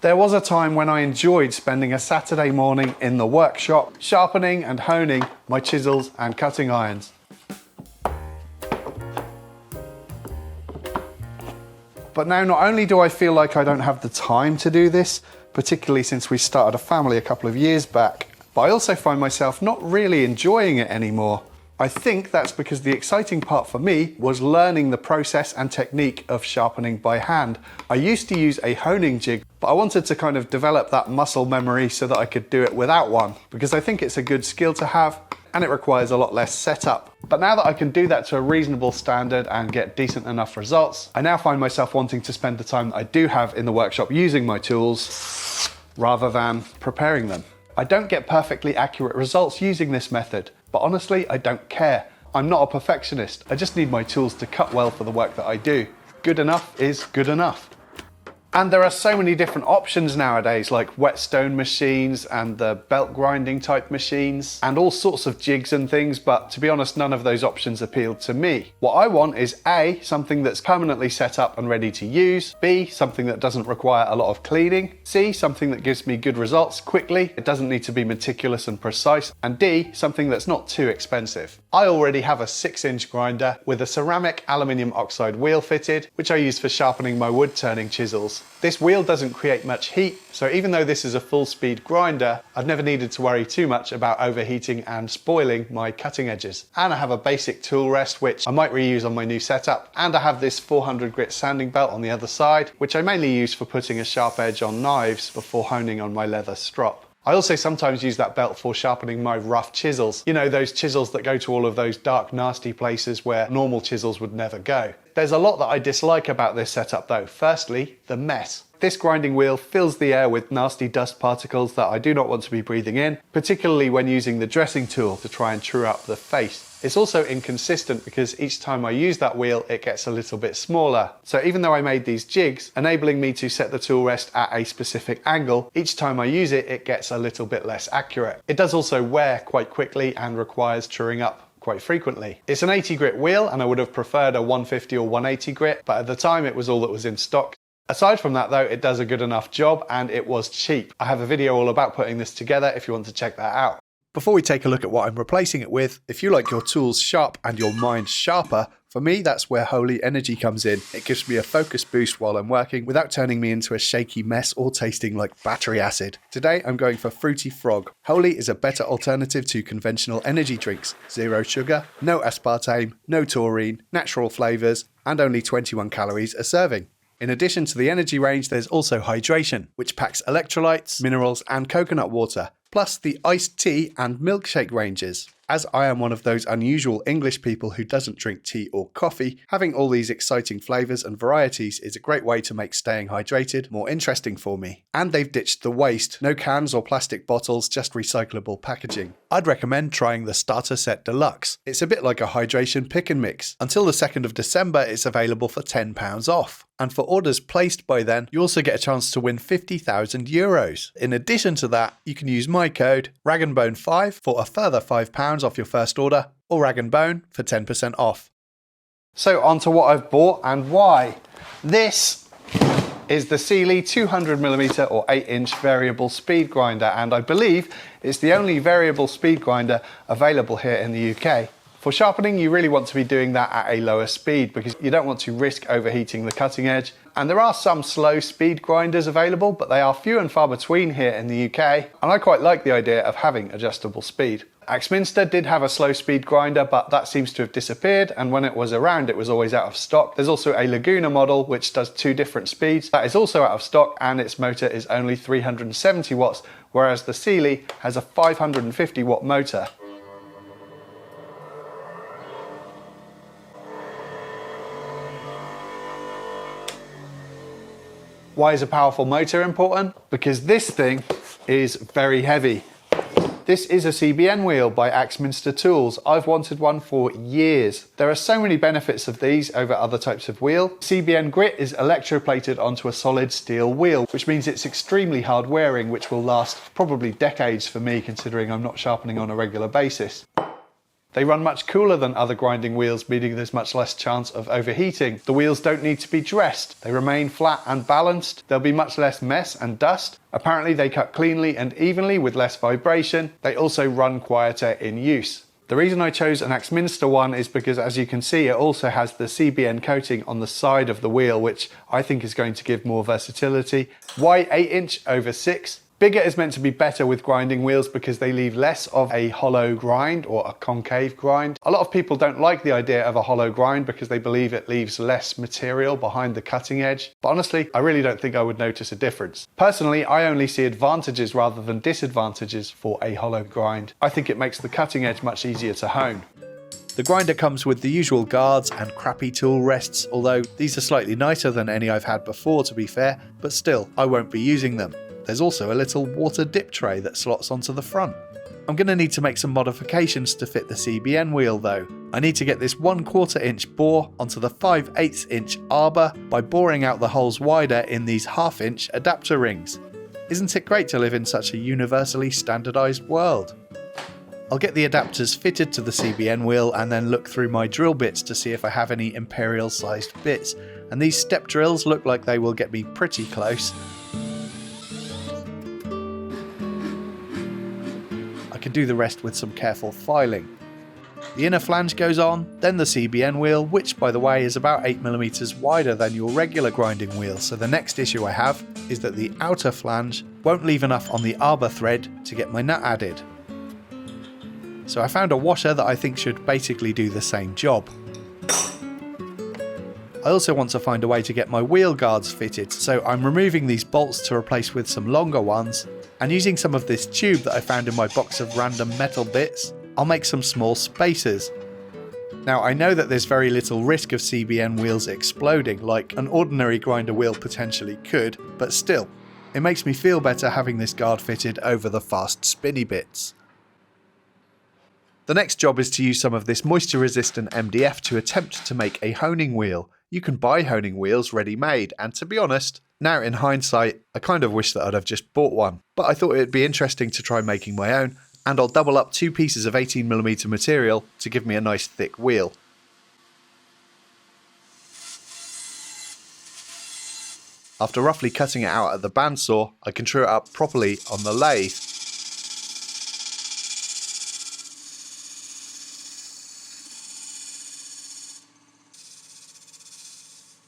There was a time when I enjoyed spending a Saturday morning in the workshop, sharpening and honing my chisels and cutting irons. But now not only do I feel like I don't have the time to do this, particularly since we started a family a couple of years back, but I also find myself not really enjoying it anymore. I think that's because the exciting part for me was learning the process and technique of sharpening by hand. I used to use a honing jig, but I wanted to kind of develop that muscle memory so that I could do it without one, because I think it's a good skill to have and it requires a lot less setup. But now that I can do that to a reasonable standard and get decent enough results, I now find myself wanting to spend the time that I do have in the workshop using my tools rather than preparing them. I don't get perfectly accurate results using this method, but honestly, I don't care. I'm not a perfectionist. I just need my tools to cut well for the work that I do. Good enough is good enough. And there are so many different options nowadays, like whetstone machines and the belt grinding type machines and all sorts of jigs and things, but to be honest, none of those options appeal to me. What I want is A, something that's permanently set up and ready to use, B, something that doesn't require a lot of cleaning, C, something that gives me good results quickly, it doesn't need to be meticulous and precise, and D, something that's not too expensive. I already have a 6-inch grinder with a ceramic aluminium oxide wheel fitted, which I use for sharpening my wood turning chisels. This wheel doesn't create much heat, so even though this is a full speed grinder, I've never needed to worry too much about overheating and spoiling my cutting edges. And I have a basic tool rest, which I might reuse on my new setup, and I have this 400 grit sanding belt on the other side, which I mainly use for putting a sharp edge on knives before honing on my leather strop. I also sometimes use that belt for sharpening my rough chisels. You know, those chisels that go to all of those dark, nasty places where normal chisels would never go. There's a lot that I dislike about this setup though. Firstly, the mess. This grinding wheel fills the air with nasty dust particles that I do not want to be breathing in, particularly when using the dressing tool to try and true up the face. It's also inconsistent because each time I use that wheel, it gets a little bit smaller. So even though I made these jigs, enabling me to set the tool rest at a specific angle, each time I use it, it gets a little bit less accurate. It does also wear quite quickly and requires truing up quite frequently. It's an 80 grit wheel and I would have preferred a 150 or 180 grit, but at the time it was all that was in stock. Aside from that though, it does a good enough job and it was cheap. I have a video all about putting this together if you want to check that out. Before we take a look at what I'm replacing it with, if you like your tools sharp and your mind sharper, for me that's where Holy Energy comes in. It gives me a focus boost while I'm working without turning me into a shaky mess or tasting like battery acid. Today I'm going for Fruity Frog. Holy is a better alternative to conventional energy drinks. 0 sugar, no aspartame, no taurine, natural flavours, and only 21 calories a serving. In addition to the energy range, there's also hydration, which packs electrolytes, minerals, and coconut water, plus the iced tea and milkshake ranges. As I am one of those unusual English people who doesn't drink tea or coffee, having all these exciting flavours and varieties is a great way to make staying hydrated more interesting for me. And they've ditched the waste, no cans or plastic bottles, just recyclable packaging. I'd recommend trying the Starter Set Deluxe. It's a bit like a hydration pick and mix. Until the 2nd of December, it's available for £10 off. And for orders placed by then, you also get a chance to win €50,000. In addition to that, you can use my code RAGANDBONE5 for a further £5 off your first order, or RAGANDBONE for 10% off. So on to what I've bought and why. This is the Sealy 200mm or 8-inch variable speed grinder, and I believe it's the only variable speed grinder available here in the UK. For sharpening, you really want to be doing that at a lower speed because you don't want to risk overheating the cutting edge. And there are some slow speed grinders available, but they are few and far between here in the UK. And I quite like the idea of having adjustable speed. Axminster did have a slow speed grinder, but that seems to have disappeared. And when it was around, it was always out of stock. There's also a Laguna model, which does 2 different speeds. That is also out of stock and its motor is only 370 watts, whereas the Sealy has a 550 watt motor. Why is a powerful motor important? Because this thing is very heavy. This is a CBN wheel by Axminster Tools. I've wanted one for years. There are so many benefits of these over other types of wheel. CBN grit is electroplated onto a solid steel wheel, which means it's extremely hard wearing, which will last probably decades for me considering I'm not sharpening on a regular basis. They run much cooler than other grinding wheels, meaning there's much less chance of overheating. The wheels don't need to be dressed. They remain flat and balanced. There'll be much less mess and dust. Apparently they cut cleanly and evenly with less vibration. They also run quieter in use. The reason I chose an Axminster one is because, as you can see, it also has the CBN coating on the side of the wheel, which I think is going to give more versatility. Why 8" over 6? Bigger is meant to be better with grinding wheels because they leave less of a hollow grind or a concave grind. A lot of people don't like the idea of a hollow grind because they believe it leaves less material behind the cutting edge. But honestly, I really don't think I would notice a difference. Personally, I only see advantages rather than disadvantages for a hollow grind. I think it makes the cutting edge much easier to hone. The grinder comes with the usual guards and crappy tool rests, although these are slightly nicer than any I've had before, to be fair, but still, I won't be using them. There's also a little water dip tray that slots onto the front. I'm going to need to make some modifications to fit the CBN wheel though. I need to get this 1/4 inch bore onto the 5/8 inch arbor by boring out the holes wider in these 1/2 inch adapter rings. Isn't it great to live in such a universally standardised world? I'll get the adapters fitted to the CBN wheel and then look through my drill bits to see if I have any imperial sized bits, and these step drills look like they will get me pretty close. I can do the rest with some careful filing. The inner flange goes on, then the CBN wheel, which by the way is about 8mm wider than your regular grinding wheel, so the next issue I have is that the outer flange won't leave enough on the arbor thread to get my nut added. So I found a washer that I think should basically do the same job. I also want to find a way to get my wheel guards fitted, so I'm removing these bolts to replace with some longer ones, and using some of this tube that I found in my box of random metal bits, I'll make some small spacers. Now I know that there's very little risk of CBN wheels exploding like an ordinary grinder wheel potentially could, but still, it makes me feel better having this guard fitted over the fast spinny bits. The next job is to use some of this moisture resistant MDF to attempt to make a honing wheel. You can buy honing wheels ready-made, and to be honest, now in hindsight, I kind of wish that I'd have just bought one. But I thought it'd be interesting to try making my own, and I'll double up 2 pieces of 18mm material to give me a nice thick wheel. After roughly cutting it out at the bandsaw, I can true it up properly on the lathe.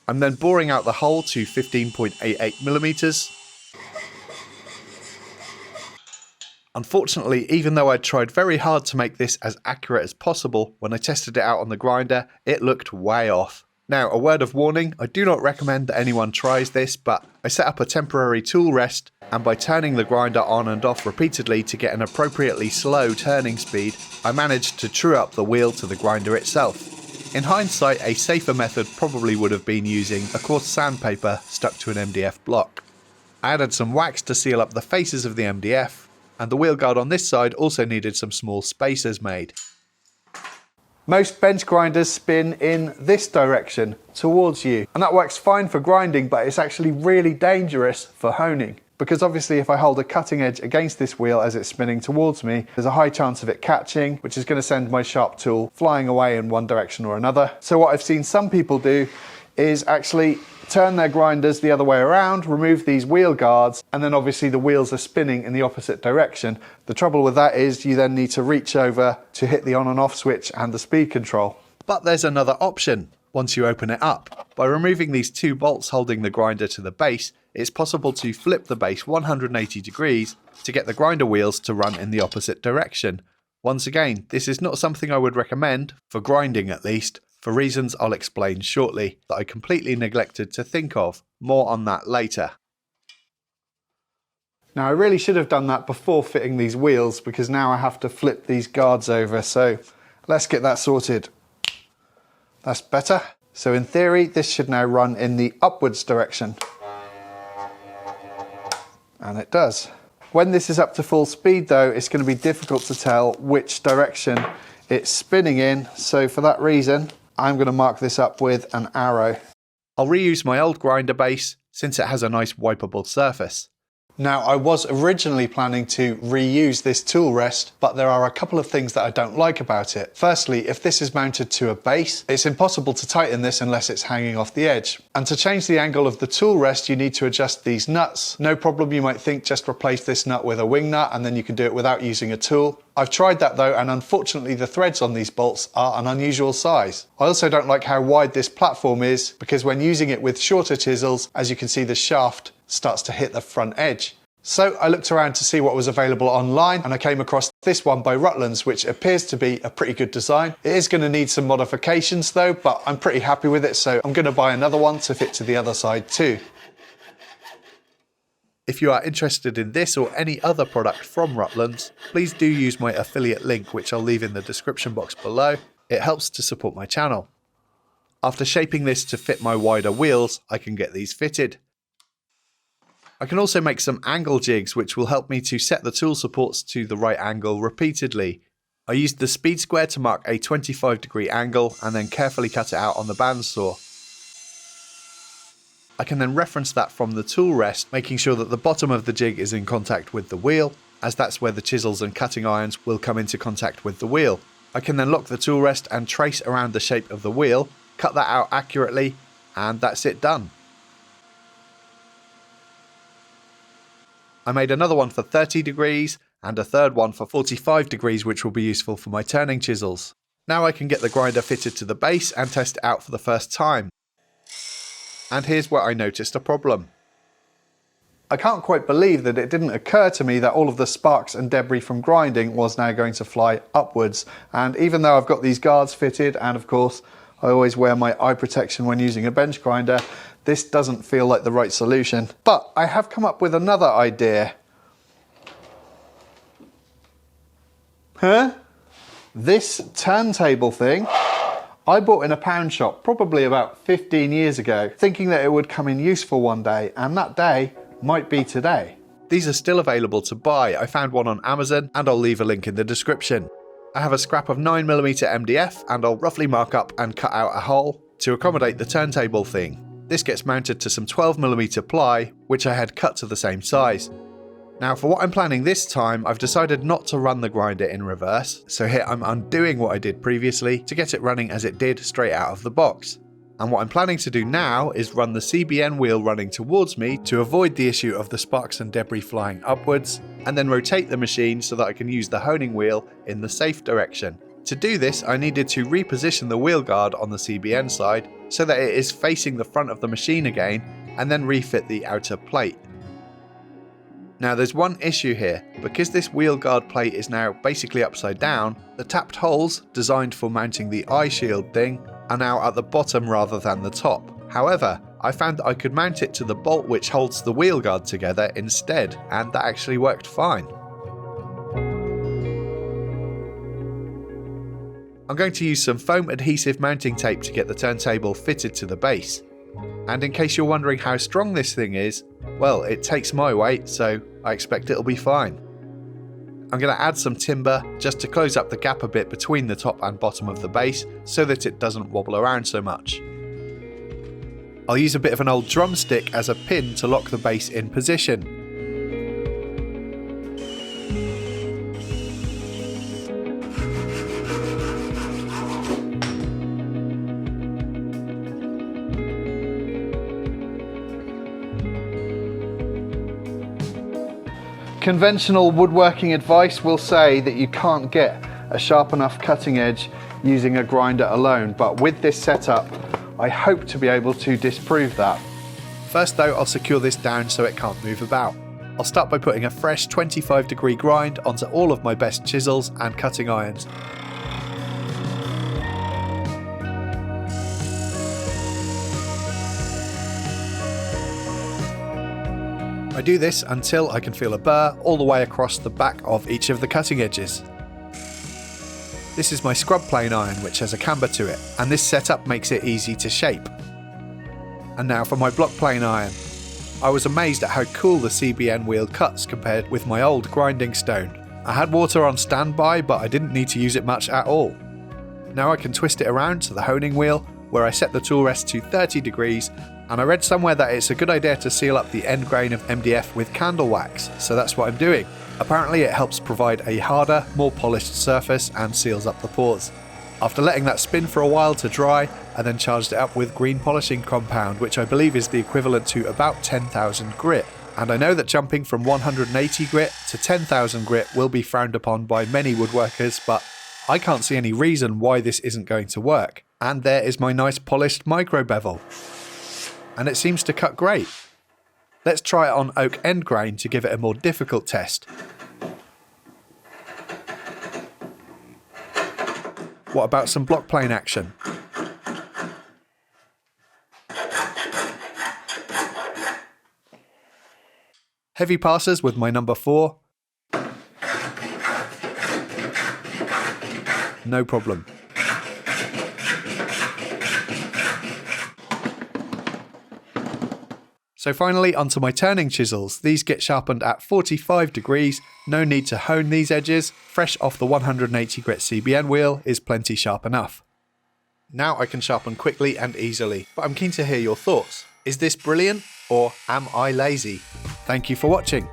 I'm then boring out the hole to 15.88mm. Unfortunately, even though I tried very hard to make this as accurate as possible, when I tested it out on the grinder, it looked way off. Now, a word of warning, I do not recommend that anyone tries this, but I set up a temporary tool rest, and by turning the grinder on and off repeatedly to get an appropriately slow turning speed, I managed to true up the wheel to the grinder itself. In hindsight, a safer method probably would have been using a coarse sandpaper stuck to an MDF block. I added some wax to seal up the faces of the MDF, and the wheel guard on this side also needed some small spacers made. Most bench grinders spin in this direction, towards you, and that works fine for grinding, but it's actually really dangerous for honing. Because obviously if I hold a cutting edge against this wheel as it's spinning towards me, there's a high chance of it catching, which is going to send my sharp tool flying away in one direction or another. So what I've seen some people do is actually turn their grinders the other way around, remove these wheel guards, and then obviously the wheels are spinning in the opposite direction. The trouble with that is you then need to reach over to hit the on and off switch and the speed control. But there's another option once you open it up. By removing these 2 bolts holding the grinder to the base, it's possible to flip the base 180 degrees to get the grinder wheels to run in the opposite direction. Once again, this is not something I would recommend, for grinding at least, for reasons I'll explain shortly, that I completely neglected to think of. More on that later. Now I really should have done that before fitting these wheels, because now I have to flip these guards over, so let's get that sorted. That's better. So in theory, this should now run in the upwards direction. And it does. When this is up to full speed though, it's going to be difficult to tell which direction it's spinning in, so for that reason, I'm going to mark this up with an arrow. I'll reuse my old grinder base, since it has a nice wipeable surface. Now, I was originally planning to reuse this tool rest, but there are a couple of things that I don't like about it. Firstly, if this is mounted to a base, it's impossible to tighten this unless it's hanging off the edge. And to change the angle of the tool rest, you need to adjust these nuts. No problem, you might think, just replace this nut with a wing nut and then you can do it without using a tool. I've tried that though, and unfortunately the threads on these bolts are an unusual size. I also don't like how wide this platform is, because when using it with shorter chisels, as you can see, the shaft starts to hit the front edge. So I looked around to see what was available online, and I came across this one by Rutlands, which appears to be a pretty good design. It is going to need some modifications though, but I'm pretty happy with it, so I'm going to buy another one to fit to the other side too. If you are interested in this or any other product from Rutlands, please do use my affiliate link, which I'll leave in the description box below. It helps to support my channel. After shaping this to fit my wider wheels, I can get these fitted. I can also make some angle jigs, which will help me to set the tool supports to the right angle repeatedly. I used the speed square to mark a 25-degree angle and then carefully cut it out on the bandsaw. I can then reference that from the tool rest, making sure that the bottom of the jig is in contact with the wheel, as that's where the chisels and cutting irons will come into contact with the wheel. I can then lock the tool rest and trace around the shape of the wheel, cut that out accurately, and that's it done. I made another one for 30 degrees and a third one for 45 degrees, which will be useful for my turning chisels. Now I can get the grinder fitted to the base and test it out for the first time. And here's where I noticed a problem. I can't quite believe that it didn't occur to me that all of the sparks and debris from grinding was now going to fly upwards. And even though I've got these guards fitted, and of course I always wear my eye protection when using a bench grinder, this doesn't feel like the right solution. But I have come up with another idea. This turntable thing I bought in a pound shop probably about 15 years ago, thinking that it would come in useful one day, and that day might be today. These are still available to buy. I found one on Amazon and I'll leave a link in the description. I have a scrap of 9mm MDF and I'll roughly mark up and cut out a hole to accommodate the turntable thing. This gets mounted to some 12mm ply, which I had cut to the same size. Now for what I'm planning this time, I've decided not to run the grinder in reverse, so here I'm undoing what I did previously to get it running as it did straight out of the box. And what I'm planning to do now is run the CBN wheel running towards me to avoid the issue of the sparks and debris flying upwards, and then rotate the machine so that I can use the honing wheel in the safe direction. To do this, I needed to reposition the wheel guard on the CBN side so that it is facing the front of the machine again, and then refit the outer plate. Now there's one issue here. Because this wheel guard plate is now basically upside down, the tapped holes designed for mounting the eye shield thing are now at the bottom rather than the top. However, I found that I could mount it to the bolt which holds the wheel guard together instead, and that actually worked fine. I'm going to use some foam adhesive mounting tape to get the turntable fitted to the base. And in case you're wondering how strong this thing is, well, it takes my weight, so I expect it'll be fine. I'm going to add some timber just to close up the gap a bit between the top and bottom of the base so that it doesn't wobble around so much. I'll use a bit of an old drumstick as a pin to lock the base in position. Conventional woodworking advice will say that you can't get a sharp enough cutting edge using a grinder alone, but with this setup, I hope to be able to disprove that. First though, I'll secure this down so it can't move about. I'll start by putting a fresh 25-degree grind onto all of my best chisels and cutting irons. I do this until I can feel a burr all the way across the back of each of the cutting edges. This is my scrub plane iron, which has a camber to it, and this setup makes it easy to shape. And now for my block plane iron. I was amazed at how cool the CBN wheel cuts compared with my old grinding stone. I had water on standby, but I didn't need to use it much at all. Now I can twist it around to the honing wheel, where I set the tool rest to 30 degrees And I read somewhere that it's a good idea to seal up the end grain of MDF with candle wax, so that's what I'm doing. Apparently it helps provide a harder, more polished surface and seals up the pores. After letting that spin for a while to dry, I then charged it up with green polishing compound, which I believe is the equivalent to about 10,000 grit. And I know that jumping from 180 grit to 10,000 grit will be frowned upon by many woodworkers, but I can't see any reason why this isn't going to work. And there is my nice polished micro bevel. And it seems to cut great. Let's try it on oak end grain to give it a more difficult test. What about some block plane action? Heavy passes with my number 4. No problem. So finally onto my turning chisels. These get sharpened at 45 degrees. No need to hone these edges. Fresh off the 180 grit CBN wheel is plenty sharp enough. Now I can sharpen quickly and easily, but I'm keen to hear your thoughts. Is this brilliant or am I lazy? Thank you for watching.